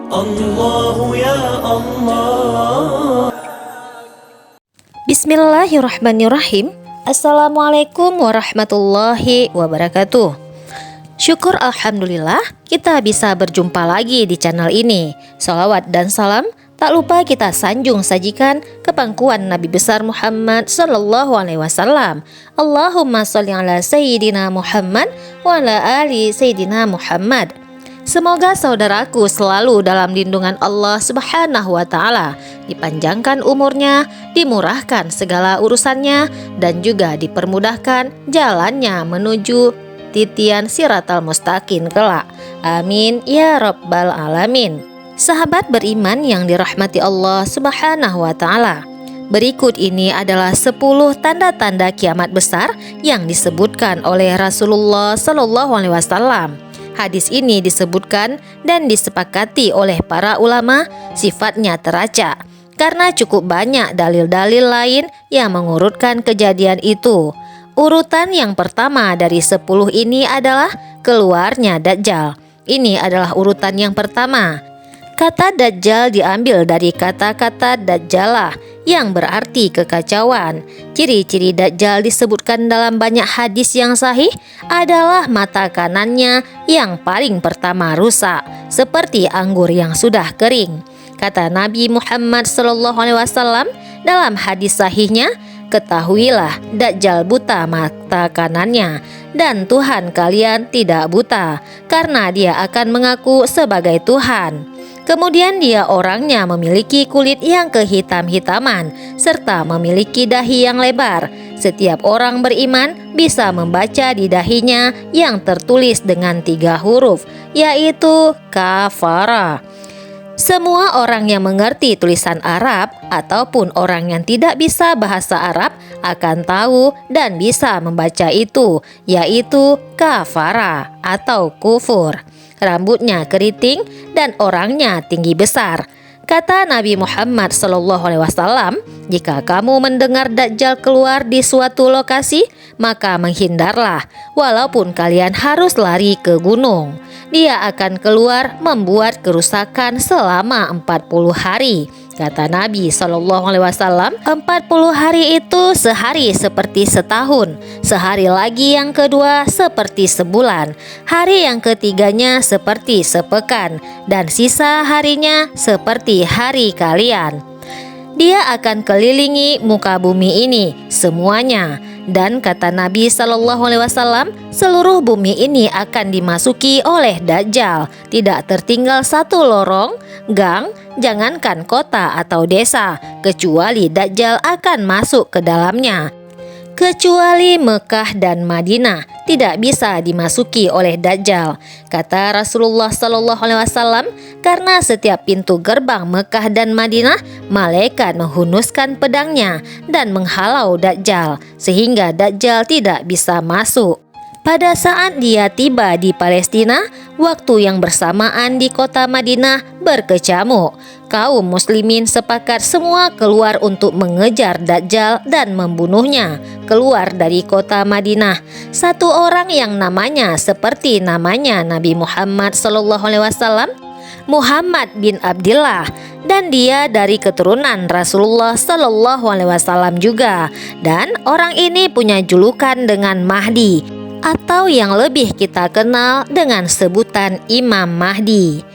الله يا الله. Bismillahirrahmanirrahim. Assalamualaikum warahmatullahi wabarakatuh. Syukur alhamdulillah kita bisa berjumpa lagi di channel ini. Salawat dan salam tak lupa kita sanjung sajikan ke pangkuan Nabi besar Muhammad sallallahu alaihi wasallam. Allahumma sholli ala sayyidina Muhammad wa ala ali sayyidina Muhammad. Semoga saudaraku selalu dalam lindungan Allah Subhanahu wa Ta'ala, dipanjangkan umurnya, dimurahkan segala urusannya, dan juga dipermudahkan jalannya menuju titian siratal mustaqim kelak. Amin ya rabbal alamin. Sahabat beriman yang dirahmati Allah Subhanahu wa Ta'ala, berikut ini adalah 10 tanda-tanda kiamat besar yang disebutkan oleh Rasulullah Sallallahu Alaihi Wasallam. Hadis ini disebutkan dan disepakati oleh para ulama sifatnya teracak karena cukup banyak dalil-dalil lain yang mengurutkan kejadian itu. Urutan yang pertama dari 10 ini adalah keluarnya Dajjal. Ini adalah urutan yang pertama. Kata Dajjal diambil dari kata-kata Dajjalah yang berarti kekacauan. Ciri-ciri Dajjal disebutkan dalam banyak hadis yang sahih adalah mata kanannya yang paling pertama rusak, seperti anggur yang sudah kering. Kata Nabi Muhammad SAW dalam hadis sahihnya, ketahuilah Dajjal buta mata kanannya, dan Tuhan kalian tidak buta, karena dia akan mengaku sebagai Tuhan. Kemudian dia orangnya memiliki kulit yang kehitam-hitaman serta memiliki dahi yang lebar. Setiap orang beriman bisa membaca di dahinya yang tertulis dengan 3 huruf, yaitu kafara. Semua orang yang mengerti tulisan Arab ataupun orang yang tidak bisa bahasa Arab akan tahu dan bisa membaca itu, yaitu kafara atau kufur. Rambutnya keriting dan orangnya tinggi besar. Kata Nabi Muhammad SAW, jika kamu mendengar Dajjal keluar di suatu lokasi, maka menghindarlah, walaupun kalian harus lari ke gunung. Dia akan keluar membuat kerusakan selama 40 hari. Kata Nabi SAW, 40 hari itu sehari seperti setahun, sehari lagi yang kedua seperti sebulan, hari yang ketiganya seperti sepekan, dan sisa harinya seperti hari kalian. Dia akan kelilingi muka bumi ini semuanya. Dan kata Nabi SAW, seluruh bumi ini akan dimasuki oleh Dajjal. Tidak tertinggal satu lorong, gang, jangankan kota atau desa, kecuali Dajjal akan masuk ke dalamnya. Kecuali Mekah dan Madinah tidak bisa dimasuki oleh Dajjal. Kata Rasulullah SAW, karena setiap pintu gerbang Mekah dan Madinah, malaikat menghunuskan pedangnya dan menghalau Dajjal, sehingga Dajjal tidak bisa masuk. Pada saat dia tiba di Palestina, waktu yang bersamaan di kota Madinah berkecamuk. Kaum muslimin sepakat semua keluar untuk mengejar Dajjal dan membunuhnya. Keluar dari kota Madinah, satu orang yang namanya seperti namanya Nabi Muhammad SAW, Muhammad bin Abdillah, dan dia dari keturunan Rasulullah SAW juga. Dan orang ini punya julukan dengan Mahdi, atau yang lebih kita kenal dengan sebutan Imam Mahdi.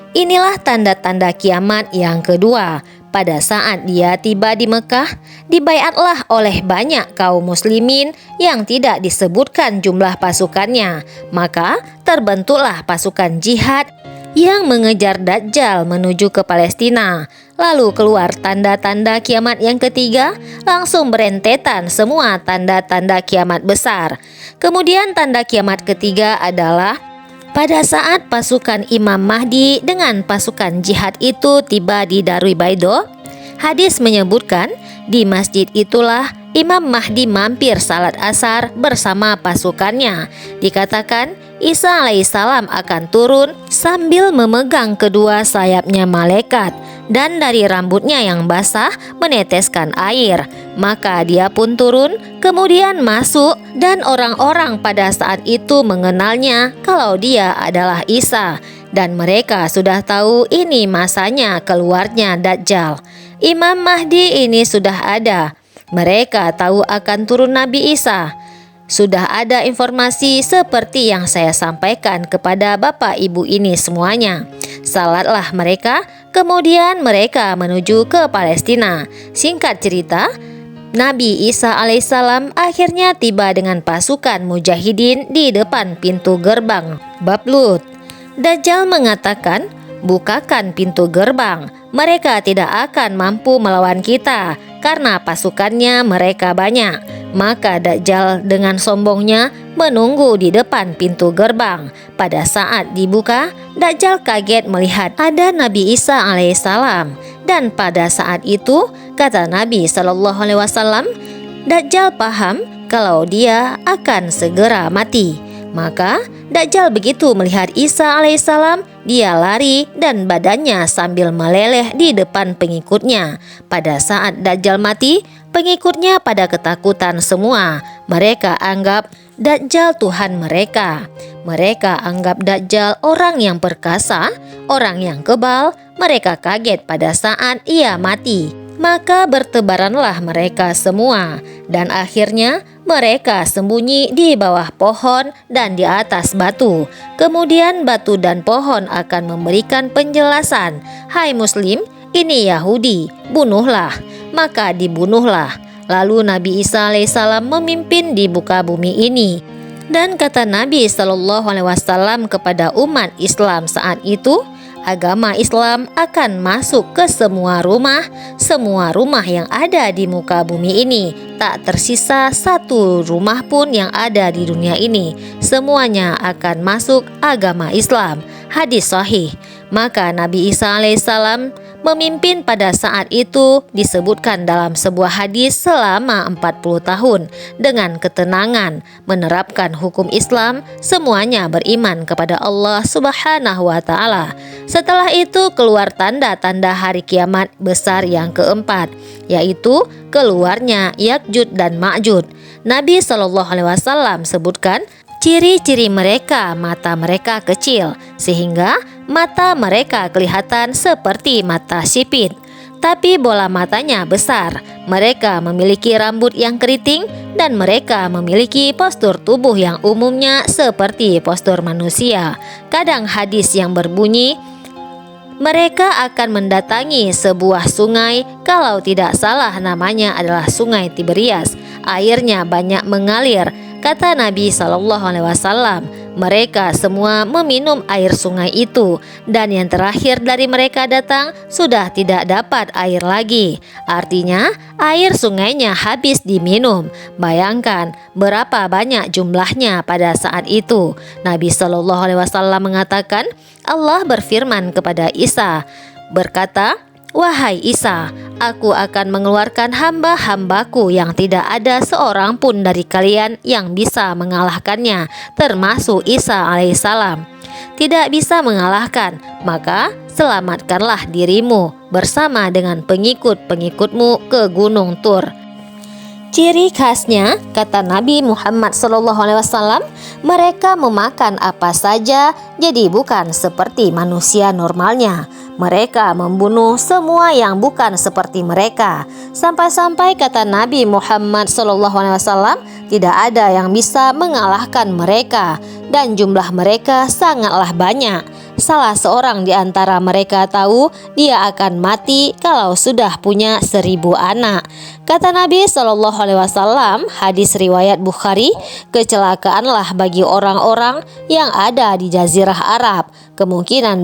Inilah tanda-tanda kiamat yang kedua. Pada saat dia tiba di Mekah, dibaiatlah oleh banyak kaum muslimin yang tidak disebutkan jumlah pasukannya. Maka terbentuklah pasukan jihad yang mengejar Dajjal menuju ke Palestina. Lalu keluar tanda-tanda kiamat yang ketiga, langsung berentetan semua tanda-tanda kiamat besar. Kemudian tanda kiamat ketiga adalah pada saat pasukan Imam Mahdi dengan pasukan jihad itu tiba di Darul Baido. Hadis menyebutkan di masjid itulah Imam Mahdi mampir salat asar bersama pasukannya. Dikatakan Isa alaihissalam akan turun sambil memegang kedua sayapnya malaikat, dan dari rambutnya yang basah meneteskan air. Maka dia pun turun, kemudian masuk, dan orang-orang pada saat itu mengenalnya kalau dia adalah Isa. dan mereka sudah tahu ini masanya keluarnya Dajjal. Imam Mahdi ini sudah ada. Mereka tahu akan turun Nabi Isa. Sudah ada informasi seperti yang saya sampaikan kepada Bapak Ibu ini semuanya. Salatlah mereka, kemudian mereka menuju ke Palestina. Singkat cerita, Nabi Isa alaihissalam akhirnya tiba dengan pasukan mujahidin di depan pintu gerbang Bablut. Dajjal mengatakan, "Bukakan pintu gerbang, mereka tidak akan mampu melawan kita karena pasukannya mereka banyak." Maka Dajjal dengan sombongnya menunggu di depan pintu gerbang. Pada saat dibuka, Dajjal kaget melihat ada Nabi Isa alaihissalam. Dan pada saat itu, kata Nabi SAW, Dajjal paham kalau dia akan segera mati. Maka Dajjal begitu melihat Isa alaihissalam, dia lari dan badannya sambil meleleh di depan pengikutnya. Pada saat Dajjal mati, pengikutnya pada ketakutan semua. Mereka anggap Dajjal Tuhan mereka. Mereka anggap Dajjal orang yang perkasa, orang yang kebal. Mereka kaget pada saat ia mati. Maka bertebaranlah mereka semua, dan akhirnya mereka sembunyi di bawah pohon dan di atas batu. Kemudian batu dan pohon akan memberikan penjelasan, "Hai Muslim, ini Yahudi, bunuhlah." Maka dibunuhlah. Lalu Nabi Isa alaihissalam memimpin di muka bumi ini. Dan kata Nabi SAW kepada umat Islam saat itu, agama Islam akan masuk ke semua rumah yang ada di muka bumi ini. Tak tersisa satu rumah pun yang ada di dunia ini. Semuanya akan masuk agama Islam. Hadis sahih. Maka Nabi Isa alaihissalam memimpin pada saat itu disebutkan dalam sebuah hadis selama 40 tahun dengan ketenangan, menerapkan hukum Islam, semuanya beriman kepada Allah Subhanahu wa Ta'ala. Setelah itu keluar tanda-tanda hari kiamat besar yang keempat, yaitu keluarnya Ya'juj dan Ma'juj. Nabi SAW sebutkan ciri-ciri mereka, mata mereka kecil sehingga mata mereka kelihatan seperti mata sipit, tapi bola matanya besar. Mereka memiliki rambut yang keriting dan mereka memiliki postur tubuh yang umumnya seperti postur manusia. Kadang hadis yang berbunyi, mereka akan mendatangi sebuah sungai, kalau tidak salah namanya adalah Sungai Tiberias. Airnya banyak mengalir. Kata Nabi SAW, mereka semua meminum air sungai itu, dan yang terakhir dari mereka datang sudah tidak dapat air lagi. Artinya air sungainya habis diminum. Bayangkan berapa banyak jumlahnya pada saat itu. Nabi SAW mengatakan, Allah berfirman kepada Isa, berkata, "Wahai Isa, aku akan mengeluarkan hamba-hambaku yang tidak ada seorang pun dari kalian yang bisa mengalahkannya, termasuk Isa alaihissalam. Tidak bisa mengalahkan, maka selamatkanlah dirimu bersama dengan pengikut-pengikutmu ke Gunung Tur." Ciri khasnya, kata Nabi Muhammad SAW, mereka memakan apa saja, jadi bukan seperti manusia normalnya. Mereka membunuh semua yang bukan seperti mereka. Sampai-sampai kata Nabi Muhammad SAW, tidak ada yang bisa mengalahkan mereka, dan jumlah mereka sangatlah banyak. Salah seorang di antara mereka tahu dia akan mati kalau sudah punya 1000 anak. Kata Nabi SAW, hadis riwayat Bukhari, kecelakaanlah bagi orang-orang yang ada di Jazirah Arab. Kemungkinan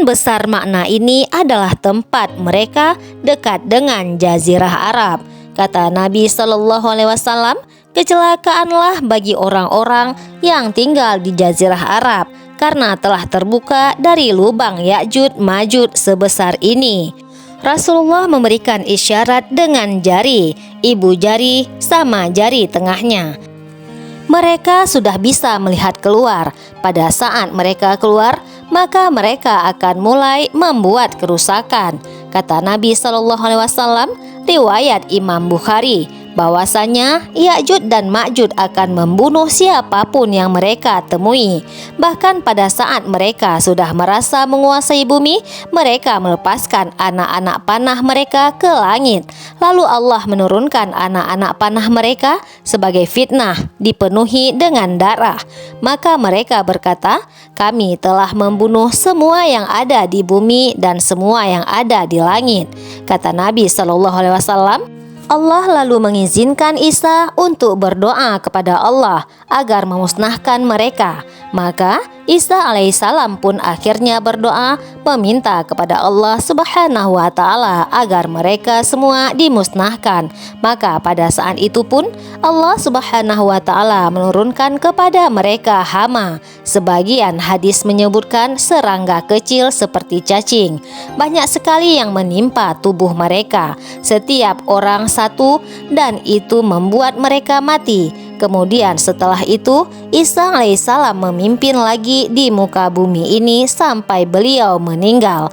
besar makna ini adalah tempat mereka dekat dengan Jazirah Arab. Kata Nabi SAW, kecelakaanlah bagi orang-orang yang tinggal di Jazirah Arab, karena telah terbuka dari lubang Ya'juj Ma'juj sebesar ini. Rasulullah memberikan isyarat dengan jari, ibu jari sama jari tengahnya. Mereka sudah bisa melihat keluar. Pada saat mereka keluar, maka mereka akan mulai membuat kerusakan. Kata Nabi SAW, riwayat Imam Bukhari, bahwasanya Ya'juj dan Ma'juj akan membunuh siapapun yang mereka temui. Bahkan pada saat mereka sudah merasa menguasai bumi, mereka melepaskan anak-anak panah mereka ke langit. Lalu Allah menurunkan anak-anak panah mereka sebagai fitnah, dipenuhi dengan darah. Maka mereka berkata, "Kami telah membunuh semua yang ada di bumi dan semua yang ada di langit." Kata Nabi SAW, Allah lalu mengizinkan Isa untuk berdoa kepada Allah agar memusnahkan mereka. Maka Isa alaihissalam pun akhirnya berdoa meminta kepada Allah Subhanahu wa Ta'ala agar mereka semua dimusnahkan. Maka pada saat itu pun Allah Subhanahu wa Ta'ala menurunkan kepada mereka hama. Sebagian hadis menyebutkan serangga kecil seperti cacing. Banyak sekali yang menimpa tubuh mereka, setiap orang satu, dan itu membuat mereka mati. Kemudian setelah itu Isa alaihissalam memimpin lagi di muka bumi ini sampai beliau meninggal.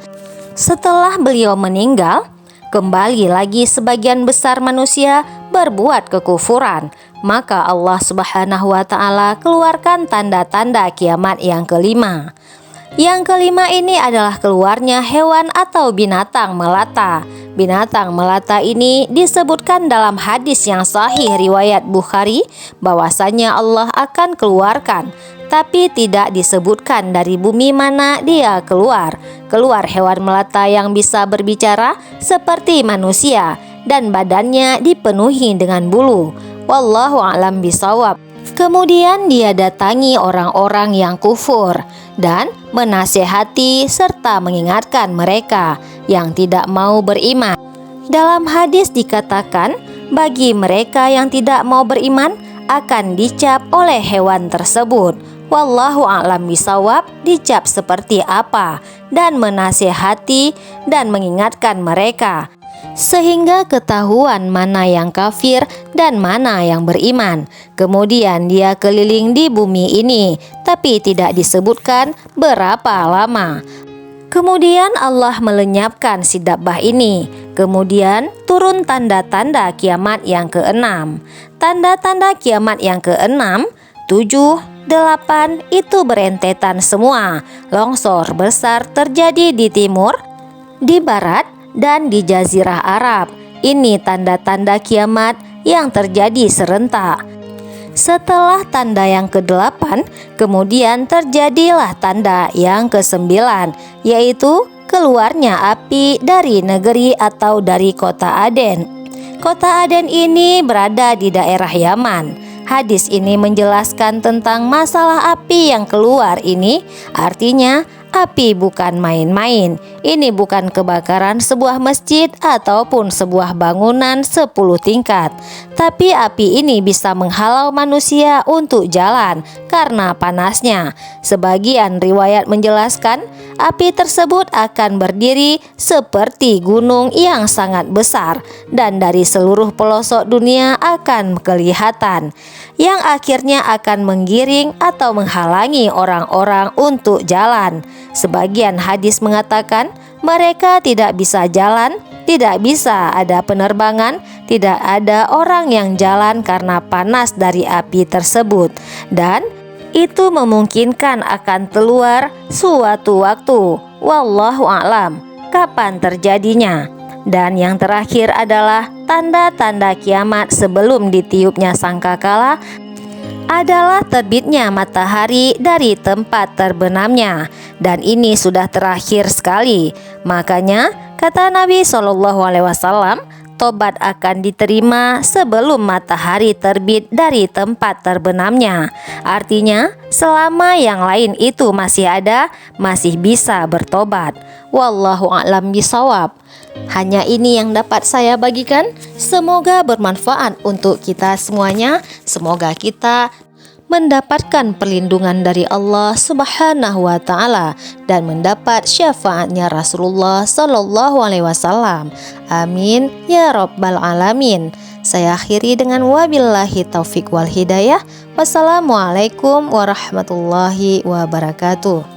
Setelah beliau meninggal, kembali lagi sebagian besar manusia berbuat kekufuran. Maka Allah Subhanahu wa Ta'ala keluarkan tanda-tanda kiamat yang kelima. Yang kelima ini adalah keluarnya hewan atau binatang melata. Binatang melata ini disebutkan dalam hadis yang sahih riwayat Bukhari bahwasanya Allah akan keluarkan, tapi tidak disebutkan dari bumi mana dia keluar. Keluar hewan melata yang bisa berbicara seperti manusia dan badannya dipenuhi dengan bulu. Wallahu a'lam bishawab. Kemudian dia datangi orang-orang yang kufur dan menasihati serta mengingatkan mereka yang tidak mau beriman. Dalam hadis dikatakan, bagi mereka yang tidak mau beriman akan dicap oleh hewan tersebut. Wallahu a'lam bishawab, dicap seperti apa, dan menasihati dan mengingatkan mereka sehingga ketahuan mana yang kafir dan mana yang beriman. Kemudian dia keliling di bumi ini, tapi tidak disebutkan berapa lama. Kemudian Allah melenyapkan si dabbah ini. Kemudian turun tanda-tanda kiamat yang keenam. Tanda-tanda kiamat yang keenam, 7, 8 itu berentetan semua. Longsor besar terjadi di timur, di barat, dan di Jazirah Arab. Ini tanda-tanda kiamat yang terjadi serentak. Setelah tanda yang ke-8, kemudian terjadilah tanda yang ke-9, yaitu keluarnya api dari negeri atau dari kota Aden. Kota Aden ini berada di daerah Yaman. Hadis ini menjelaskan tentang masalah api yang keluar ini, artinya api bukan main-main. Ini bukan kebakaran sebuah masjid ataupun sebuah bangunan 10 tingkat. Tapi api ini bisa menghalau manusia untuk jalan karena panasnya. Sebagian riwayat menjelaskan api tersebut akan berdiri seperti gunung yang sangat besar dan dari seluruh pelosok dunia akan kelihatan, yang akhirnya akan menggiring atau menghalangi orang-orang untuk jalan. Sebagian hadis mengatakan mereka tidak bisa jalan, tidak bisa ada penerbangan, tidak ada orang yang jalan karena panas dari api tersebut, dan itu memungkinkan akan keluar suatu waktu. Wallahu a'lam kapan terjadinya. Dan yang terakhir adalah tanda-tanda kiamat sebelum ditiupnya sangkakala adalah terbitnya matahari dari tempat terbenamnya, dan ini sudah terakhir sekali. Makanya kata Nabi SAW, tobat akan diterima sebelum matahari terbit dari tempat terbenamnya. Artinya selama yang lain itu masih ada, masih bisa bertobat. Wallahu a'lam bishawab. Hanya ini yang dapat saya bagikan. Semoga bermanfaat untuk kita semuanya. Semoga kita mendapatkan perlindungan dari Allah Subhanahu wa Ta'ala dan mendapat syafaatnya Rasulullah Sallallahu Alaihi Wasallam. Amin ya Rabbal Alamin. Saya akhiri dengan wabillahi taufik wal hidayah. Wassalamualaikum warahmatullahi wabarakatuh.